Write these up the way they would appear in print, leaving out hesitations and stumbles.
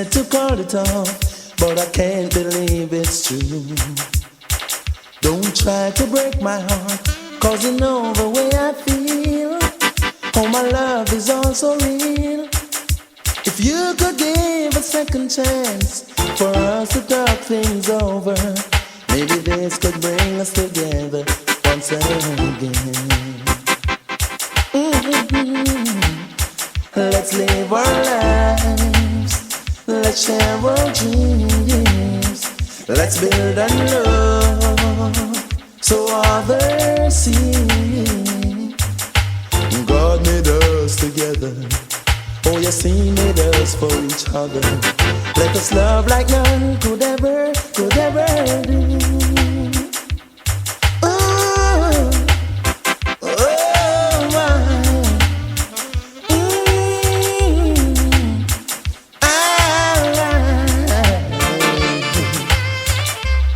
said to call it off, but I can't believe it's true. Don't try to break my heart, cause you know the way I feel. Oh, my love is also real. If you could give a second chance for us to talk things over, maybe this could bring us together once again. Let's live our lives, let's share our dreams, let's build and love so others see. God made us together, oh yes, He made us for each other. Let us love like none could ever do.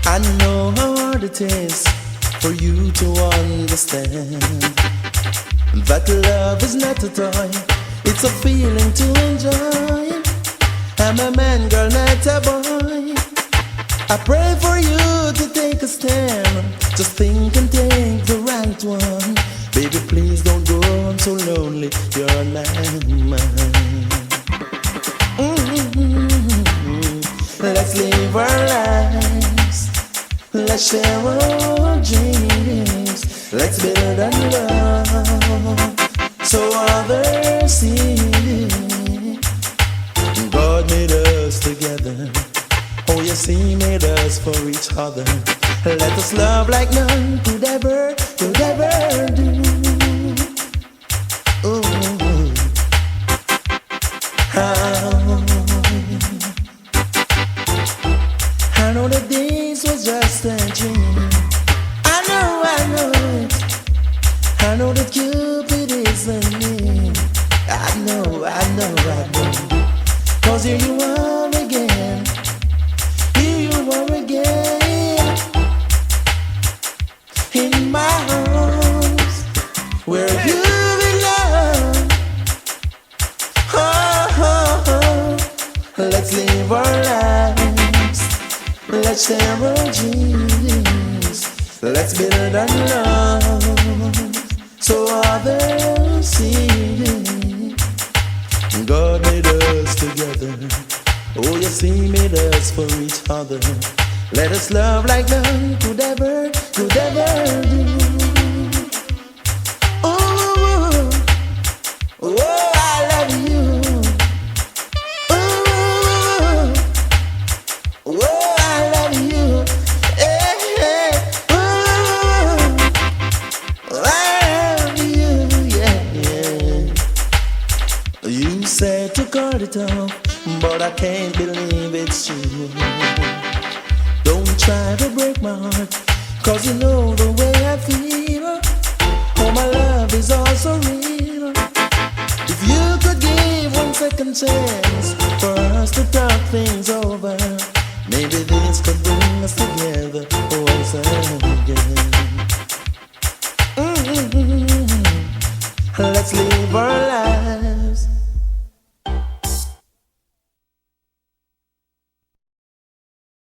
I know how hard it is for you to understand that love is not a toy, it's a feeling to enjoy. I'm a man, girl, not a boy. I pray for you to take a stand. Just think and take the right one. Baby, please don't go on so lonely. You're on my mind. Let's live our lives, let's share our dreams, let's build and love so others see. God made us together, oh yes, He made us for each other. Let us love like none could ever do. Oh, I know that this was just a dream. I know it. I know that Cupid isn't me. I know. Cause here you are again. In my arms, where you belong. Let's live our lives, let's share our dreams, let's build and love so others see. God made us together, oh yes, He made us for each other. Let us love like none could ever do. Oh, I love you. Oh, I love you. I love you, yeah. You said to cut it off, but I can't believe it's true. Don't try to break my heart, cause you know the way I feel. Oh, my love is also real. If you could give one second chance for us to talk things over, maybe this could bring us together once again.